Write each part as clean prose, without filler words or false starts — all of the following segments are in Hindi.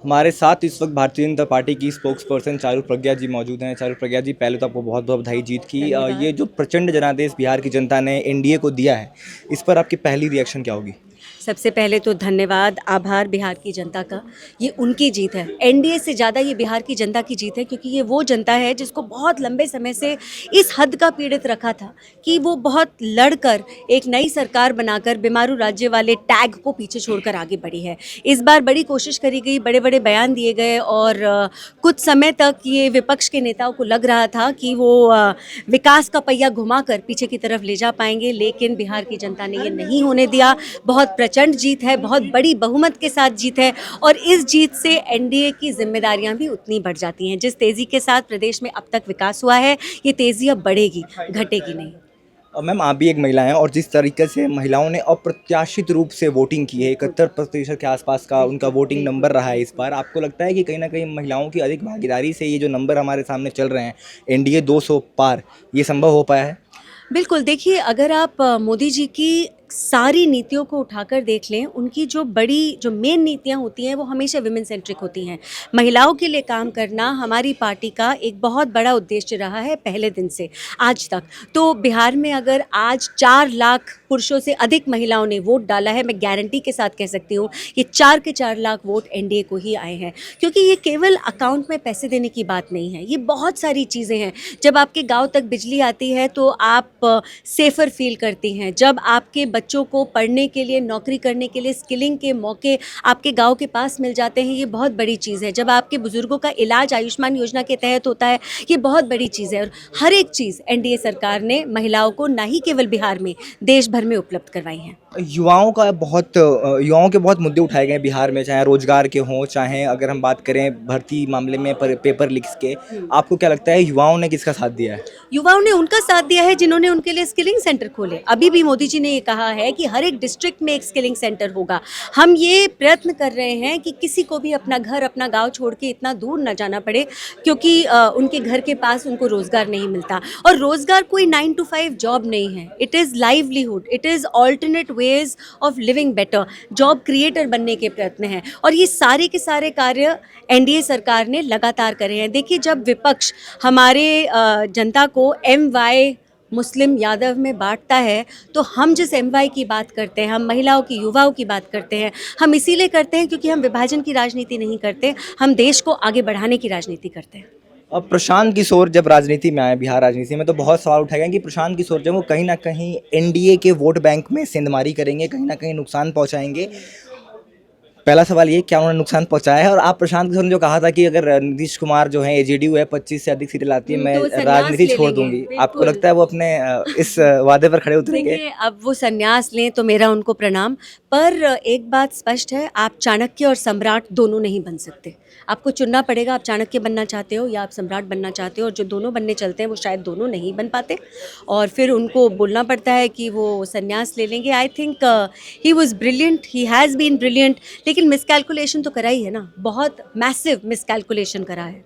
हमारे साथ इस वक्त भारतीय जनता पार्टी की स्पोक्स पर्सन चारू प्रज्ञा जी मौजूद हैं। चारू प्रज्ञा जी, पहले तो आपको बहुत बहुत बधाई जीत की। ये जो प्रचंड जनादेश बिहार की जनता ने एनडीए को दिया है, इस पर आपकी पहली रिएक्शन क्या होगी? सबसे पहले तो धन्यवाद, आभार बिहार की जनता का। ये उनकी जीत है, एनडीए से ज़्यादा ये बिहार की जनता की जीत है, क्योंकि ये वो जनता है जिसको बहुत लंबे समय से इस हद का पीड़ित रखा था कि वो बहुत लड़कर एक नई सरकार बनाकर बीमारू राज्य वाले टैग को पीछे छोड़कर आगे बढ़ी है। इस बार बड़ी कोशिश करी गई, बड़े बड़े बयान दिए गए और कुछ समय तक ये विपक्ष के नेताओं को लग रहा था कि वो विकास का पहिया घुमाकर पीछे की तरफ ले जा पाएंगे, लेकिन बिहार की जनता ने ये नहीं होने दिया। बहुत प्रचंड जीत है, बहुत बड़ी बहुमत के साथ जीत है और इस जीत से एनडीए की जिम्मेदारियां भी उतनी बढ़ जाती हैं। जिस तेज़ी के साथ प्रदेश में अब तक विकास हुआ है, ये तेज़ी अब बढ़ेगी, घटेगी नहीं। और मैम, आप भी एक महिला हैं और जिस तरीके से महिलाओं ने अप्रत्याशित रूप से वोटिंग की है, 71% के आसपास का उनका वोटिंग नंबर रहा है इस बार, आपको लगता है कि कहीं ना कहीं महिलाओं की अधिक भागीदारी से ये जो नंबर हमारे सामने चल रहे हैं, एनडीए 200 पार, ये संभव हो पाया है? बिल्कुल, देखिए, अगर आप मोदी जी की सारी नीतियों को उठाकर देख लें, उनकी जो मेन नीतियां होती हैं वो हमेशा विमेन सेंट्रिक होती हैं। महिलाओं के लिए काम करना हमारी पार्टी का एक बहुत बड़ा उद्देश्य रहा है पहले दिन से आज तक। तो बिहार में अगर आज 4 लाख पुरुषों से अधिक महिलाओं ने वोट डाला है, मैं गारंटी के साथ कह सकती हूँ ये 4 के 4 लाख वोट एनडीए को ही आए हैं। क्योंकि ये केवल अकाउंट में पैसे देने की बात नहीं है, ये बहुत सारी चीज़ें हैं। जब आपके गाँव तक बिजली आती है तो आप सेफ़र फील करती हैं। जब आपके बच्चों को पढ़ने के लिए, नौकरी करने के लिए स्किलिंग के मौके आपके गांव के पास मिल जाते हैं, ये बहुत बड़ी चीज़ है। जब आपके बुजुर्गों का इलाज आयुष्मान योजना के तहत होता है, ये बहुत बड़ी चीज़ है। और हर एक चीज़ एनडीए सरकार ने महिलाओं को न ही केवल बिहार में, देश भर में उपलब्ध करवाई है। युवाओं के बहुत मुद्दे उठाए गए हैं बिहार में, चाहे रोजगार के हों, चाहे अगर हम बात करें भर्ती मामले में पेपर लीक्स के। आपको क्या लगता है युवाओं ने किसका साथ दिया है? युवाओं ने उनका साथ दिया है जिन्होंने उनके लिए स्किलिंग सेंटर खोले। अभी भी मोदी जी ने ये कहा है कि हर एक डिस्ट्रिक्ट में एक स्किलिंग सेंटर होगा। हम ये प्रयत्न कर रहे हैं कि किसी को भी अपना घर, अपना गांव छोड़ के इतना दूर न जाना पड़े, क्योंकि उनके घर के पास उनको रोज़गार नहीं मिलता। और रोज़गार कोई 9 to 5 जॉब नहीं है, it is livelihood, it is alternate ways of living better. Job creator बनने के प्रयत्न हैं और ये सारे के सारे कार्य एनडीए सरकार ने लगातार करे हैं। देखिए, जब विपक्ष हमारे जनता को MY मुस्लिम यादव में बांटता है, तो हम जिस MY की बात करते हैं, हम महिलाओं की, युवाओं की बात करते हैं, हम इसीलिए करते हैं क्योंकि हम विभाजन की राजनीति नहीं करते, हम देश को आगे बढ़ाने की राजनीति करते हैं। अब प्रशांत किशोर जब राजनीति में आए, बिहार राजनीति में, तो बहुत सवाल उठाए गए कि प्रशांत किशोर जब वो कहीं ना कहीं एनडीए के वोट बैंक में सेंधमारी करेंगे, कहीं ना कहीं नुकसान पहुंचाएंगे। पहला सवाल ये, क्या उन्होंने नुकसान पहुंचाया है? और आप प्रशांत किशोर ने जो कहा था कि अगर नीतीश कुमार जो है, जेडीयू है, 25 से अधिक सीटें लाती है, मैं तो राजनीति छोड़ दूंगी, आपको लगता है वो अपने इस वादे पर खड़े उतरेंगे? देखिए, अब वो संन्यास लें तो मेरा उनको प्रणाम, पर एक बात स्पष्ट है, आप चाणक्य और सम्राट दोनों नहीं बन सकते। आपको चुनना पड़ेगा, आप चाणक्य बनना चाहते हो या आप सम्राट बनना चाहते हो। और जो दोनों बनने चलते हैं वो शायद दोनों नहीं बन पाते और फिर उनको बोलना पड़ता है कि वो संन्यास ले लेंगे। I think he was brilliant, he has been brilliant, लेकिन मिसकैलकुलेशन तो करा ही है ना, बहुत मैसिव मिसकैलकुलेशन करा है।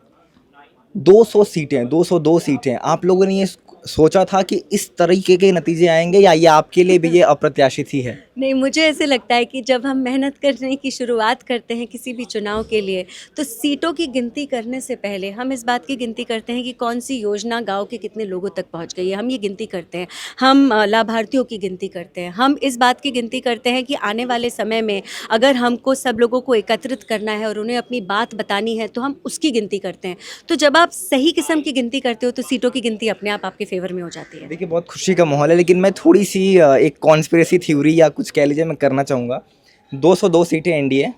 200 सीटें, 202 सीटें, आप लोगों ने ये सोचा था कि इस तरीके के नतीजे आएंगे, या ये आपके लिए भी ये अप्रत्याशित ही है? नहीं, मुझे ऐसे लगता है कि जब हम मेहनत करने की शुरुआत करते हैं किसी भी चुनाव के लिए, तो सीटों की गिनती करने से पहले हम इस बात की गिनती करते हैं कि कौन सी योजना गांव के कितने लोगों तक पहुंच गई है। हम ये गिनती करते हैं, हम लाभार्थियों की गिनती करते हैं, हम इस बात की गिनती करते हैं कि आने वाले समय में अगर हमको सब लोगों को एकत्रित करना है और उन्हें अपनी बात बतानी है तो हम उसकी गिनती करते हैं। तो जब आप सही किस्म की गिनती करते हो तो सीटों की गिनती अपने आप आपके फेवर में हो जाती है। देखिए, बहुत खुशी का माहौल है, लेकिन मैं थोड़ी सी एक कॉन्स्पिरेसी थ्योरी या कुछ कह लीजिए मैं करना चाहूँगा। 202 सीटें एनडीए,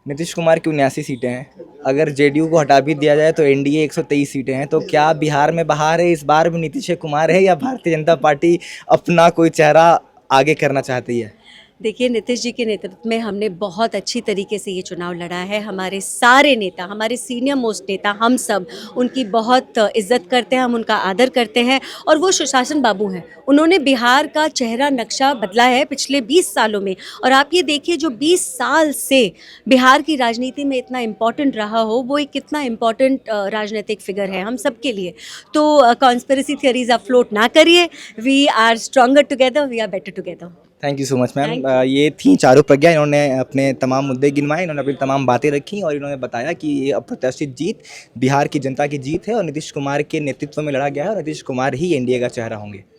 नीतीश कुमार की 79 सीटें हैं। अगर जेडीयू को हटा भी दिया जाए तो एनडीए 123 सीटें हैं। तो क्या बिहार में बहार है, इस बार भी नीतीश कुमार है, या भारतीय जनता पार्टी अपना कोई चेहरा आगे करना चाहती है? देखिए, नीतीश जी के नेतृत्व में हमने बहुत अच्छी तरीके से ये चुनाव लड़ा है। हमारे सारे नेता, हमारे सीनियर मोस्ट नेता, हम सब उनकी बहुत इज्जत करते हैं, हम उनका आदर करते हैं और वो सुशासन बाबू हैं। उन्होंने बिहार का चेहरा नक्शा बदला है पिछले 20 सालों में। और आप ये देखिए, जो 20 साल से बिहार की राजनीति में इतना इम्पॉर्टेंट रहा हो, वो एक कितना इम्पॉर्टेंट राजनीतिक फिगर है हम सब के लिए। तो कॉन्स्पिरेसी थियरीज आप फ्लोट ना करिए, we are stronger together, we are better together. Thank you so much ma'am. Thank ये थी चारू प्रज्ञा, इन्होंने अपने तमाम मुद्दे गिनवाए, इन्होंने अपनी तमाम बातें रखी और इन्होंने बताया कि ये अप्रत्याशित जीत बिहार की जनता की जीत है और नीतीश कुमार के नेतृत्व में लड़ा गया है और नीतीश कुमार ही एनडीए का चेहरा होंगे।